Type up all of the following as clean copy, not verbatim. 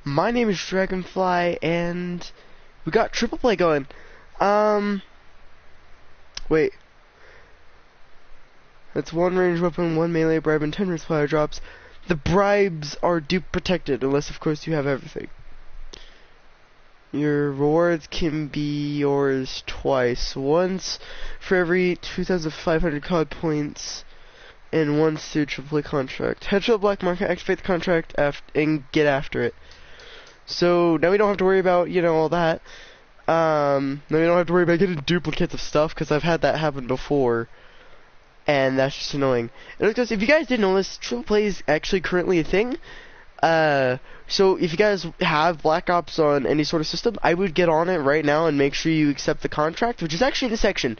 My name is Dragonfly, and we got triple play going. Wait. That's one range weapon, one melee bribe, and 10 fire drops. The bribes are dupe protected, unless of course you have everything. Your rewards can be yours twice. Once for every 2,500 COD points, and once through triple play contract. Headshot black market, activate the contract, and get after it. So now we don't have to worry about, all that. Now we don't have to worry about getting duplicates of stuff, because I've had that happen before. And that's just annoying. And because if you guys didn't know this, triple play is actually currently a thing. So if you guys have Black Ops on any sort of system, I would get on it right now and make sure you accept the contract, which is actually the section.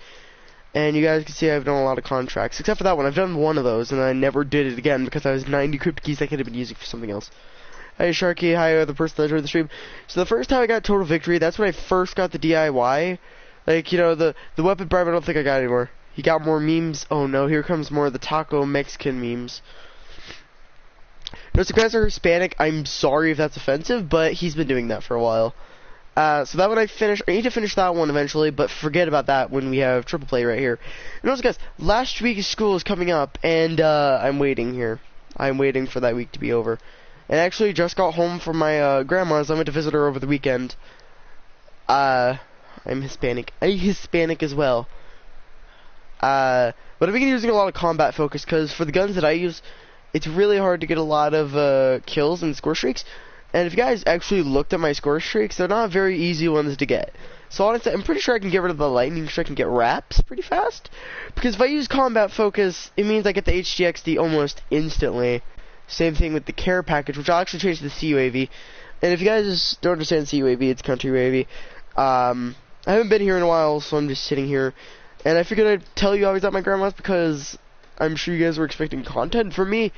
And you guys can see I've done a lot of contracts, except for that one. I've done one of those, and I never did it again because I was 90 crypto keys I could have been using for something else. Hi Sharky, hi the person that joined the stream. So the first time I got Total Victory, that's when I first got the DIY. Like, the weapon bribe I don't think I got anymore. He got more memes. Oh no, here comes more of the taco Mexican memes. No, so guys are Hispanic. I'm sorry if that's offensive, but he's been doing that for a while. So that one I need to finish that one eventually, but forget about that when we have triple play right here. And also guys, last week of school is coming up, and I'm waiting here. I'm waiting for that week to be over. And actually just got home from my grandma's. I went to visit her over the weekend. I'm Hispanic. I'm Hispanic as well. But I've been using a lot of combat focus, because for the guns that I use, it's really hard to get a lot of kills and score streaks. And if you guys actually looked at my score streaks, they're not very easy ones to get. So honestly, I'm pretty sure I can get rid of the lightning so I can get wraps pretty fast. Because if I use combat focus, it means I get the HDXD almost instantly. Same thing with the care package, which I'll actually change to the CUAV. And if you guys don't understand CUAV, it's country UAV. I haven't been here in a while, so I'm just sitting here. And I figured I'd tell you I was at my grandma's because I'm sure you guys were expecting content from me.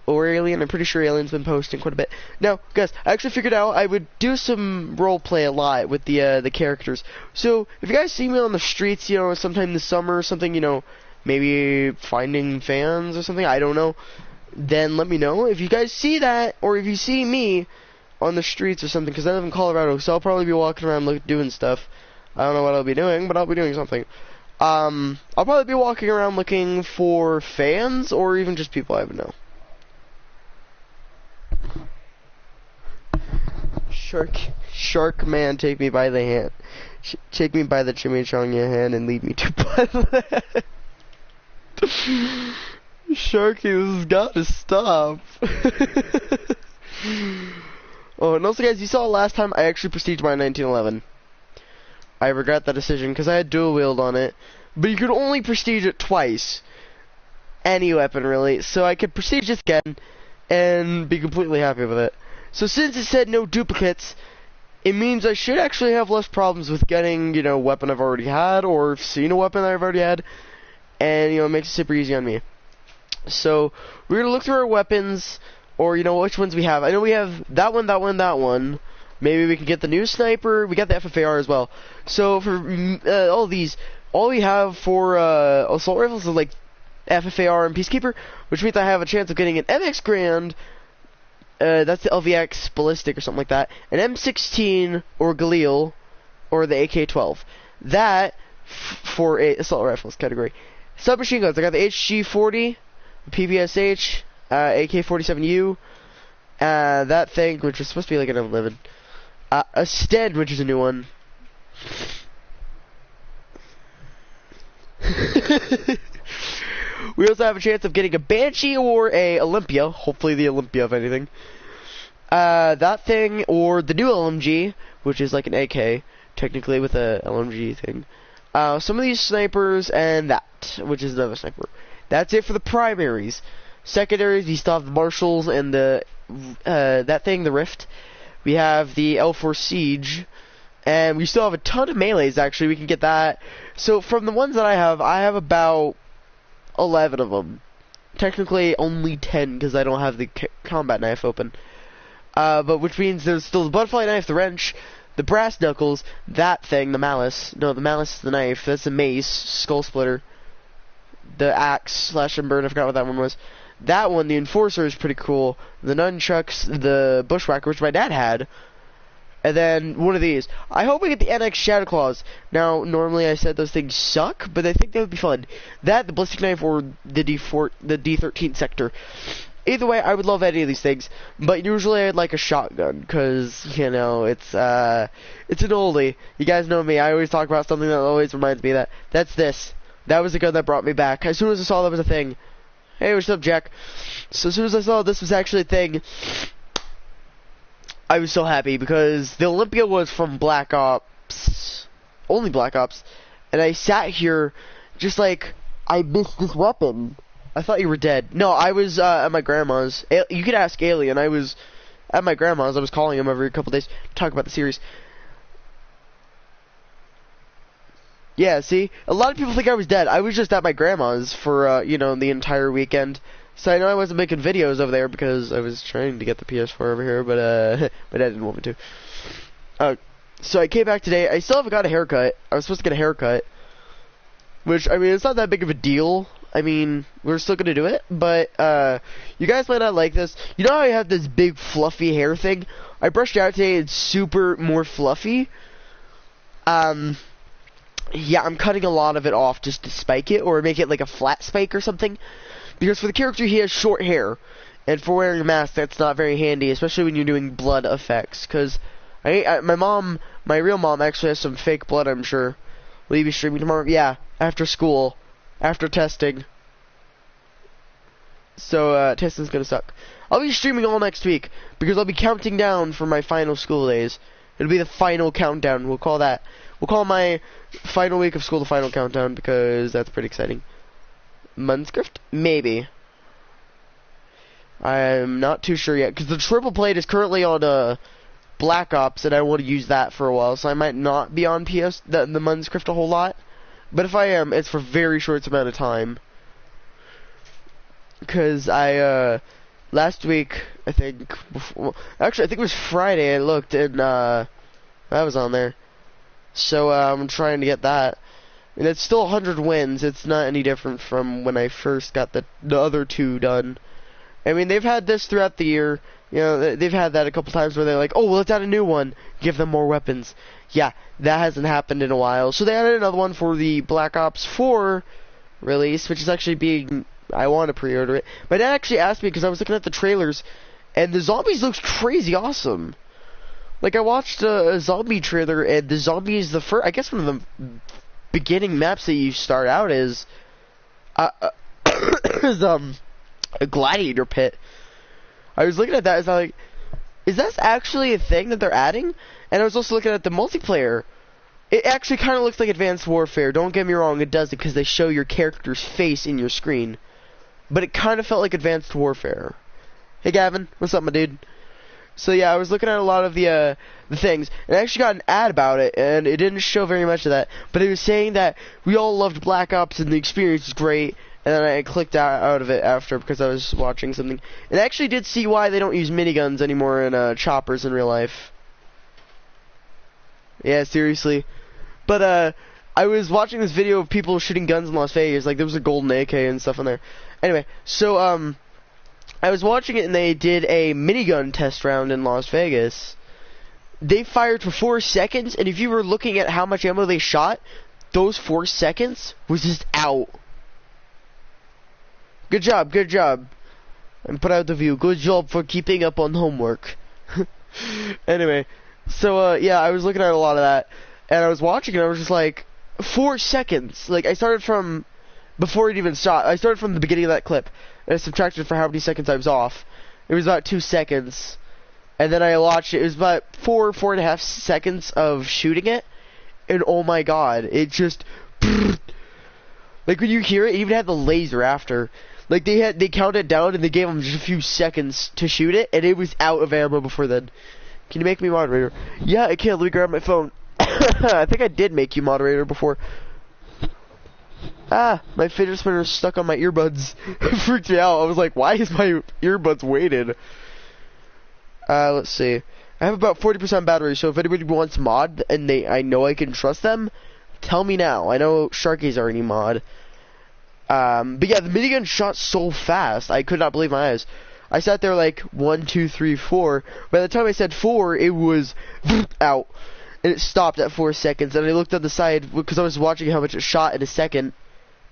Or Alien. I'm pretty sure Alien's been posting quite a bit. Now, guys, I actually figured out I would do some roleplay a lot with the characters. So, if you guys see me on the streets, sometime this summer or something, maybe finding fans or something, I don't know, then let me know. If you guys see that, or if you see me on the streets or something, because I live in Colorado, so I'll probably be walking around doing stuff. I don't know what I'll be doing, but I'll be doing something. I'll probably be walking around looking for fans, or even just people I would know. Shark man, take me by the hand. Take me by the chimichanga hand and lead me to Buttland. Sharky, this has got to stop. Oh, and also guys, you saw last time I actually prestiged my 1911. I regret that decision because I had dual wield on it, but you could only prestige it twice. Any weapon really, so I could prestige this again and be completely happy with it. So since it said no duplicates, it means I should actually have less problems with getting, a weapon I've already had, or seen a weapon that I've already had, and, it makes it super easy on me. So, we're gonna look through our weapons, or, which ones we have. I know we have that one, that one, that one. Maybe we can get the new sniper. We got the FFAR as well. So, for all these, all we have for assault rifles is, FFAR and Peacekeeper, which means I have a chance of getting an MX Grand. That's the LVX Ballistic or something like that. An M16 or Galil or the AK-12. That for a assault rifles category. Submachine guns. I got the HG40, PPSH, AK-47U. That thing, which was supposed to be like an M11. A Stead, which is a new one. We also have a chance of getting a Banshee or a Olympia. Hopefully the Olympia, if anything. That thing, or the new LMG, which is like an AK, technically with a LMG thing. Some of these snipers, and that, which is another sniper. That's it for the primaries. Secondaries, we still have the Marshals and the, that thing, the Rift. We have the L4 Siege. And we still have a ton of melees, actually. We can get that. So, from the ones that I have about 11 of them. Technically only 10 because I don't have the combat knife open. But which means there's still the butterfly knife, the wrench, the brass knuckles, that thing, the malice. No, the malice is the knife. That's the mace, skull splitter, the axe, slash and burn. I forgot what that one was. That one, the Enforcer, is pretty cool. The Nunchucks, the Bushwhacker, which my dad had. And then one of these. I hope we get the NX Shadow Claws. Now, normally I said those things suck, but I think they would be fun. That, the Ballistic Knife, or the D13 sector. Either way, I would love any of these things. But usually I'd like a shotgun, because, you know, it's an oldie. You guys know me. I always talk about something that always reminds me of that. That's this. That was the gun that brought me back. As soon as I saw that was a thing. Hey, what's up, Jack? So as soon as I saw this was actually a thing, I was so happy, because the Olympia was from Black Ops, only Black Ops, and I sat here just like, I missed this weapon. I thought you were dead. No, I was at my grandma's. You could ask Alien. I was at my grandma's. I was calling him every couple days to talk about the series. Yeah, see? A lot of people think I was dead. I was just at my grandma's for, you know, the entire weekend. So I know I wasn't making videos over there because I was trying to get the PS4 over here, but my dad didn't want me to. So I came back today. I still haven't got a haircut. I was supposed to get a haircut, which, I mean, it's not that big of a deal. I mean, we're still gonna do it, but you guys might not like this. You know how I have this big fluffy hair thing? I brushed it out today. It's super more fluffy. Yeah, I'm cutting a lot of it off just to spike it, or make it like a flat spike or something. Because for the character, he has short hair. And for wearing a mask, that's not very handy, especially when you're doing blood effects. Because my mom, my real mom, actually has some fake blood, I'm sure. Will you be streaming tomorrow? Yeah, after school. After testing. So, testing's gonna suck. I'll be streaming all next week, because I'll be counting down for my final school days. It'll be the final countdown, we'll call that. We'll call my final week of school the final countdown, because that's pretty exciting. Munscript? Maybe. I'm not too sure yet, because the triple plate is currently on Black Ops, and I want to use that for a while, so I might not be on the Munscript a whole lot. But if I am, it's for a very short amount of time. Because last week, I think, actually, I think it was Friday, I looked, and that was on there. So, I'm trying to get that. And it's still 100 wins. It's not any different from when I first got the other two done. I mean, they've had this throughout the year. You know, they've had that a couple times where they're like, oh, well, let's add a new one. Give them more weapons. Yeah, that hasn't happened in a while. So they added another one for the Black Ops 4 release, which is actually being... I want to pre-order it. My dad actually asked me, because I was looking at the trailers, and the zombies looks crazy awesome. Like, I watched a zombie trailer, and the zombies, the first... I guess one of the beginning maps that you start out is a gladiator pit. I was looking at that, and I was like, is that actually a thing that they're adding? And I was also looking at the multiplayer. It actually kind of looks like Advanced Warfare. Don't get me wrong, it does it because they show your character's face in your screen. But it kind of felt like Advanced Warfare. Hey Gavin, what's up, my dude? So yeah, I was looking at a lot of the things, and I actually got an ad about it, and it didn't show very much of that. But it was saying that we all loved Black Ops, and the experience is great. And then I clicked out of it after because I was watching something. And I actually did see why they don't use miniguns anymore in choppers in real life. Yeah, seriously. But I was watching this video of people shooting guns in Las Vegas. Like, there was a golden AK and stuff in there. Anyway, so I was watching it, and they did a minigun test round in Las Vegas. They fired for 4 seconds, and if you were looking at how much ammo they shot, those 4 seconds was just out. Good job, good job. I'm proud of you. Good job for keeping up on homework. Anyway, so yeah, I was looking at a lot of that, and I was watching it, and I was just like, 4 seconds. Like, I started from before it even stopped. I started from the beginning of that clip, and I subtracted for how many seconds I was off. It was about 2 seconds, and then I watched it. It was about 4.5 seconds of shooting it, and oh my god, it just like when you hear it, it even had the laser after. Like, they counted down, and they gave them just a few seconds to shoot it, and it was out of ammo before then. Can you make me moderator? Yeah, I can. Let me grab my phone. I think I did make you moderator before. Ah, my fidget spinner is stuck on my earbuds. It freaked me out. I was like, why is my earbuds weighted? Let's see. I have about 40% battery, so if anybody wants mod, and I know I can trust them, tell me now. I know Sharky's already mod. But yeah, the minigun shot so fast, I could not believe my eyes. I sat there like 1, 2, 3, 4. By the time I said 4, it was out, and it stopped at 4 seconds. And I looked on the side because I was watching how much it shot in a second.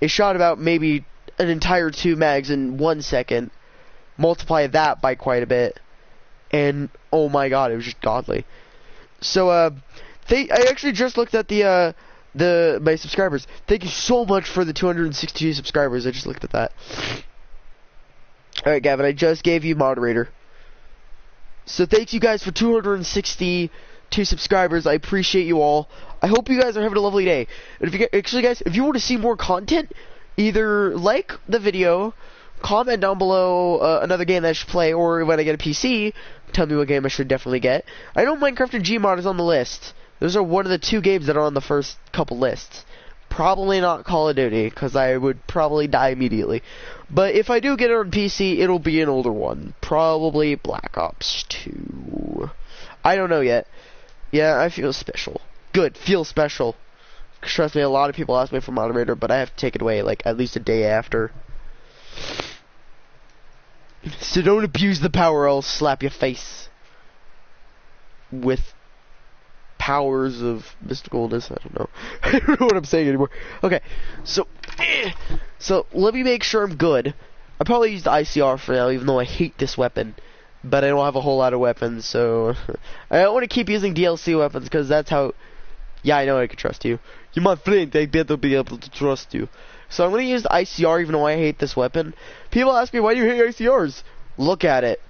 It shot about maybe an entire 2 mags in 1 second. Multiply that by quite a bit, and oh my god, it was just godly. So I actually just looked at my subscribers. Thank you so much for the 262 subscribers. I just looked at that. Alright, Gavin, I just gave you moderator. So thank you guys for 262 subscribers. I appreciate you all. I hope you guys are having a lovely day. And if you want to see more content, either like the video, comment down below another game that I should play, or when I get a PC, tell me what game I should definitely get. I know Minecraft and Gmod is on the list. Those are one of the 2 games that are on the first couple lists. Probably not Call of Duty, because I would probably die immediately. But if I do get it on PC, it'll be an older one. Probably Black Ops 2. I don't know yet. Yeah, I feel special. Good, feel special. Trust me, a lot of people ask me for moderator, but I have to take it away like at least a day after. So don't abuse the power, I'll slap your face with powers of mysticalness. I don't know. I don't know what I'm saying anymore. Okay, so let me make sure I'm good. I probably use the ICR for now, even though I hate this weapon. But I don't have a whole lot of weapons, so I don't want to keep using DLC weapons, because that's how... Yeah, I know I can trust you. You're my friend, I better be able to trust you. So I'm going to use the ICR even though I hate this weapon. People ask me, why do you hate ICRs? Look at it.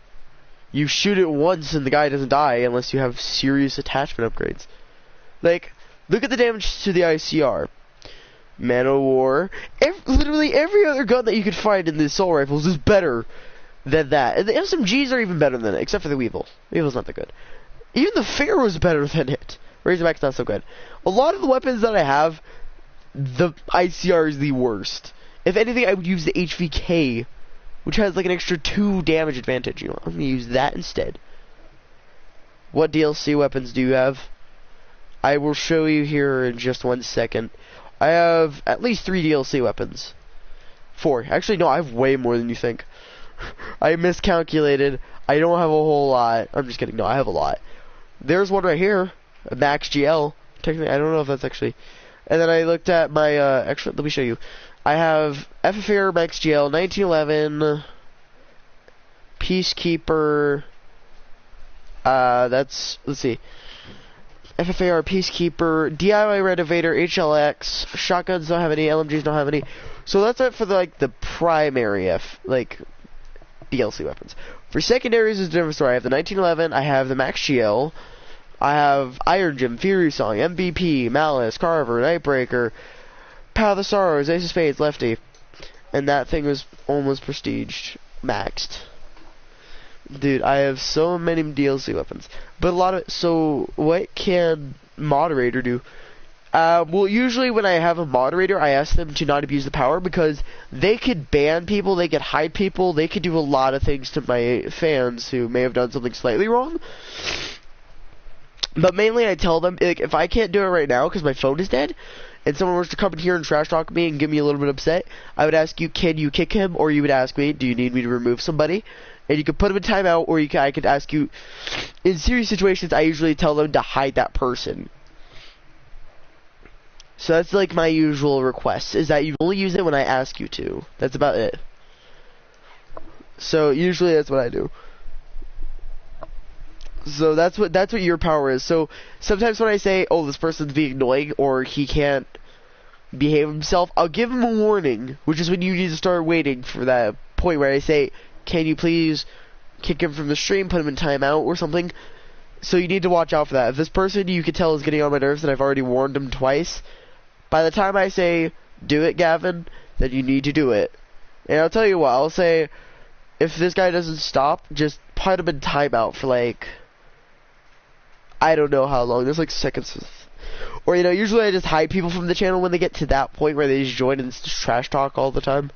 You shoot it once and the guy doesn't die unless you have serious attachment upgrades. Like, look at the damage to the ICR. Man of War. Literally every other gun that you could find in the assault rifles is better than that. And the SMGs are even better than it, except for the Weevil. Weevil's not that good. Even the Pharaoh's better than it. Razorback's not so good. A lot of the weapons that I have, the ICR is the worst. If anything, I would use the HVK, which has like an extra 2 damage advantage. You know, I'm gonna use that instead. What DLC weapons do you have? I will show you here in just 1 second. I have at least 3 DLC weapons. 4. Actually, no, I have way more than you think. I miscalculated. I don't have a whole lot. I'm just kidding. No, I have a lot. There's one right here. A Max GL. Technically, I don't know if that's actually... And then I looked at my, actually, let me show you. I have FFAR Max GL, 1911, Peacekeeper, let's see. FFAR, Peacekeeper, DIY Renovator, HLX, Shotguns don't have any, LMGs don't have any. So that's it for the primary DLC weapons. For secondaries is a different story. I have the 1911, I have the Max GL, I have Iron Gym, Fury Song, MVP, Malice, Carver, Nightbreaker, Path of the Sorrows, Ace of Spades, Lefty. And that thing was almost prestiged, maxed. Dude, I have so many DLC weapons. But a lot of... So, what can moderator do? Well, usually when I have a moderator, I ask them to not abuse the power, because they could ban people, they could hide people, they could do a lot of things to my fans who may have done something slightly wrong. But mainly I tell them, like, if I can't do it right now because my phone is dead, and someone was to come in here and trash talk me and get me a little bit upset, I would ask you, can you kick him? Or you would ask me, do you need me to remove somebody? And you could put him in timeout, or I could ask you, in serious situations, I usually tell them to hide that person. So that's like my usual request, is that you only use it when I ask you to. That's about it. So usually that's what I do. So that's what your power is. So sometimes when I say, oh, this person's being annoying, or he can't behave himself, I'll give him a warning, which is when you need to start waiting for that point where I say, can you please kick him from the stream, put him in timeout or something. So you need to watch out for that. If this person you can tell is getting on my nerves and I've already warned him twice, by the time I say, do it, Gavin, then you need to do it. And I'll tell you what, I'll say, if this guy doesn't stop, just put him in timeout for like... I don't know how long. There's like seconds. Or, you know, usually I just hide people from the channel when they get to that point where they just join and it's just trash talk all the time.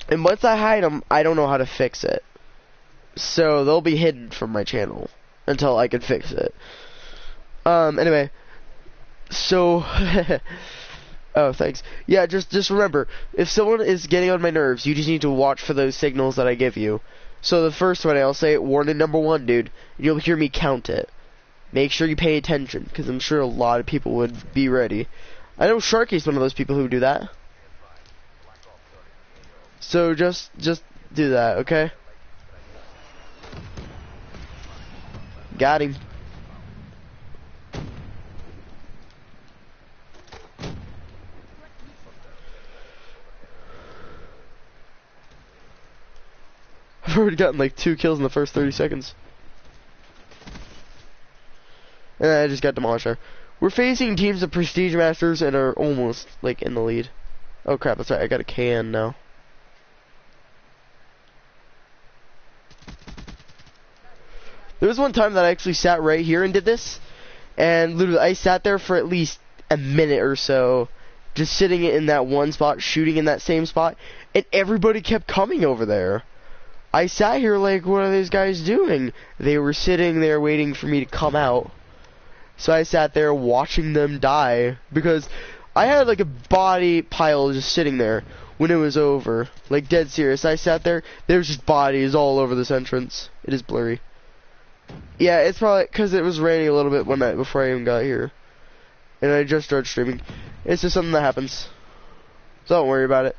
And once I hide them, I don't know how to fix it. So they'll be hidden from my channel until I can fix it. Anyway. So, Oh, thanks. Yeah, just remember, if someone is getting on my nerves, you just need to watch for those signals that I give you. So the first one, I'll say, warning number 1, dude. And you'll hear me count it. Make sure you pay attention, because I'm sure a lot of people would be ready. I know Sharky's one of those people who do that. So just do that, okay? Got him. I've already gotten like 2 kills in the first 30 seconds. And I just got demolished there. We're facing teams of Prestige Masters and are almost like in the lead. Oh crap, that's right, I got a can now. There was one time that I actually sat right here and did this. And literally, I sat there for at least a minute or so. Just sitting in that one spot, shooting in that same spot. And everybody kept coming over there. I sat here like, what are these guys doing? They were sitting there waiting for me to come out. So I sat there watching them die. Because I had like a body pile just sitting there when it was over. Like dead serious. I sat there, there was just bodies all over this entrance. It is blurry. Yeah, it's probably because it was raining a little bit one night before I even got here. And I just started streaming. It's just something that happens. So don't worry about it.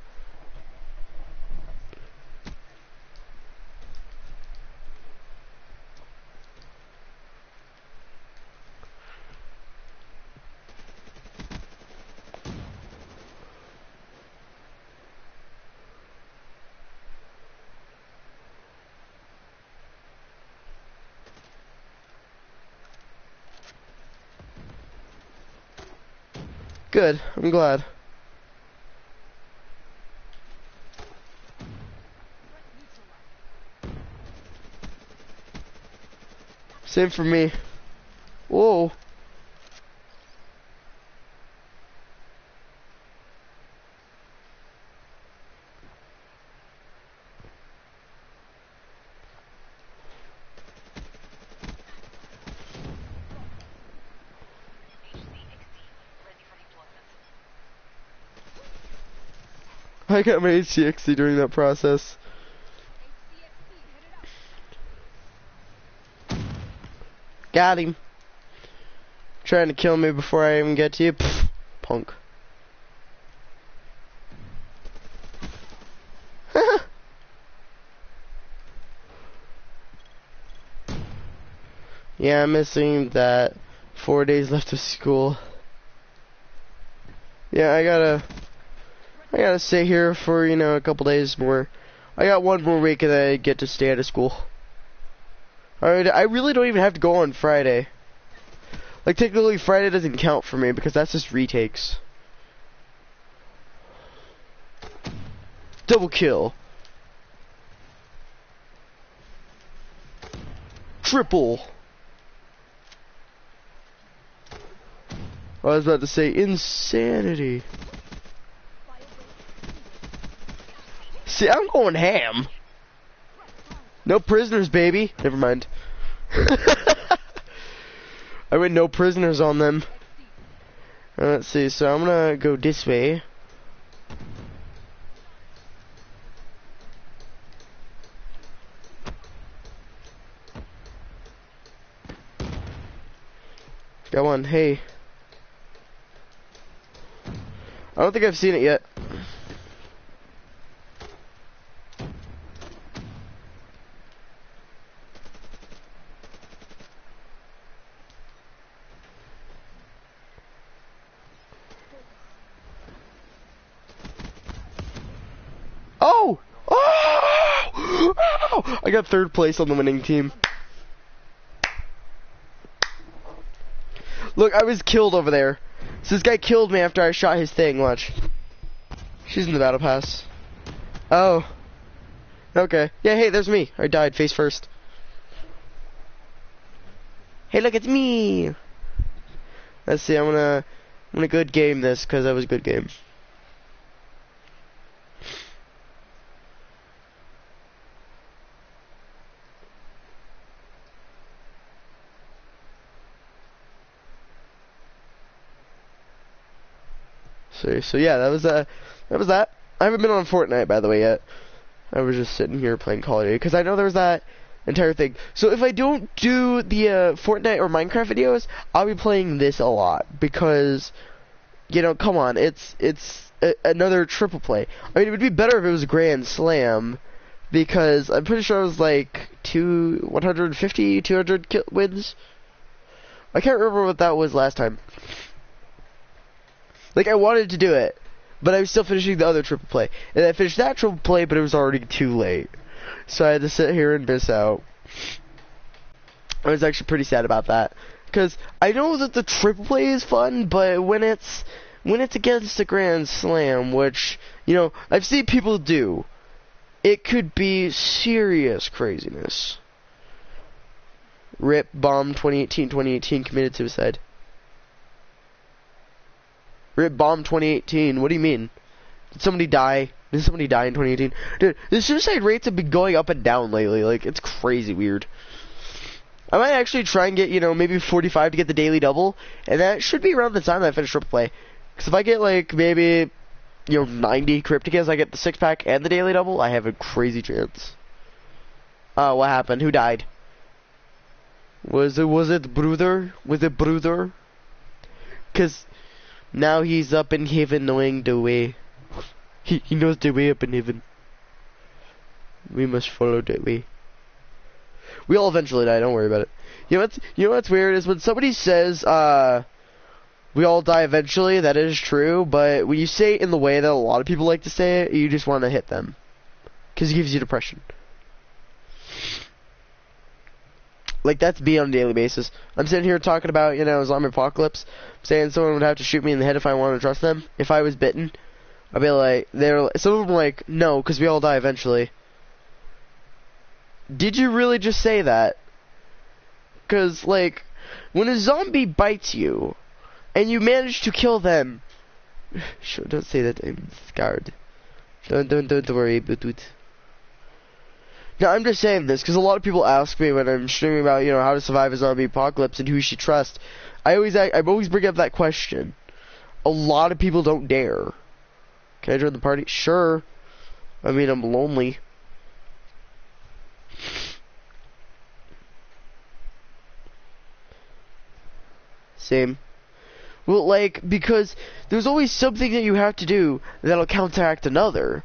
Good, I'm glad. Same for me. Whoa. I got my HCXD during that process. Got him. Trying to kill me before I even get to you. Pfft, punk. Yeah, I'm missing that 4 days left of school. Yeah, I gotta stay here for, you know, a couple days more. I got 1 more week and then I get to stay out of school. Alright, I really don't even have to go on Friday. Like, technically, Friday doesn't count for me because that's just retakes. Double kill. Triple. I was about to say insanity. See, I'm going ham. No prisoners, baby. Never mind. I went no prisoners on them. Let's see, so I'm gonna go this way. Got one, hey. I don't think I've seen it yet. Oh! Oh! Oh! I got 3rd place on the winning team. Look, I was killed over there. So this guy killed me after I shot his thing, watch. She's in the battle pass. Oh. Okay. Yeah, hey, there's me. I died face first. Hey, look, it's me! Let's see, I'm gonna good game this, because that was a good game. So yeah, that was that. I haven't been on Fortnite, by the way, yet. I was just sitting here playing Call of Duty, because I know there was that entire thing. So if I don't do the Fortnite or Minecraft videos, I'll be playing this a lot, because, you know, come on, it's another triple play. I mean, it would be better if it was a Grand Slam, because I'm pretty sure it was like 150, 200 wins. I can't remember what that was last time. Like, I wanted to do it, but I was still finishing the other triple play. And I finished that triple play, but it was already too late. So I had to sit here and miss out. I was actually pretty sad about that. Because I know that the triple play is fun, but when it's against a Grand Slam, which, you know, I've seen people do, it could be serious craziness. RIP Bomb 2018 committed suicide. RIP Bomb 2018. What do you mean? Did somebody die? Did somebody die in 2018? Dude, the suicide rates have been going up and down lately. Like, it's crazy weird. I might actually try and get, you know, maybe 45 to get the daily double. And that should be around the time that I finish triple play. Because if I get, like, maybe, you know, 90 Crypticas, I get the 6-pack and the daily double, I have a crazy chance. Oh, what happened? Who died? Was it brother? Was it brother? Because now he's up in heaven knowing the way. He knows the way up in heaven. We must follow that way. We all eventually die, don't worry about it. You know what's weird is when somebody says, we all die eventually, that is true, but when you say it in the way that a lot of people like to say it, you just want to hit them. Because it gives you depression. Like, that's me on a daily basis. I'm sitting here talking about, you know, zombie apocalypse, saying someone would have to shoot me in the head if I wanted to trust them. If I was bitten, I'd be like, some of them are like, no, because we all die eventually. Did you really just say that? Because, like, when a zombie bites you, and you manage to kill them, sure, don't say that, I'm scared. Don't worry about it. Now, I'm just saying this because a lot of people ask me when I'm streaming about, you know, how to survive a zombie apocalypse and who you should trust. I always bring up that question. A lot of people don't dare. Can I join the party? Sure. I mean, I'm lonely. Same. Well, like, because there's always something that you have to do that'll counteract another.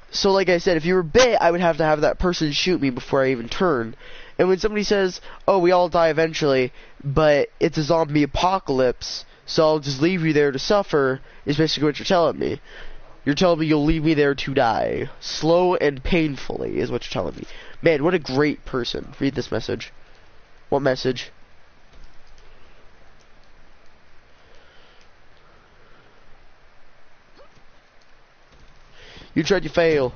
So, like I said, if you were bit, I would have to have that person shoot me before I even turn. And when somebody says, oh, we all die eventually, but it's a zombie apocalypse, so I'll just leave you there to suffer, is basically what you're telling me. You're telling me you'll leave me there to die. Slow and painfully is what you're telling me. Man, what a great person. Read this message. What message? You tried, you fail.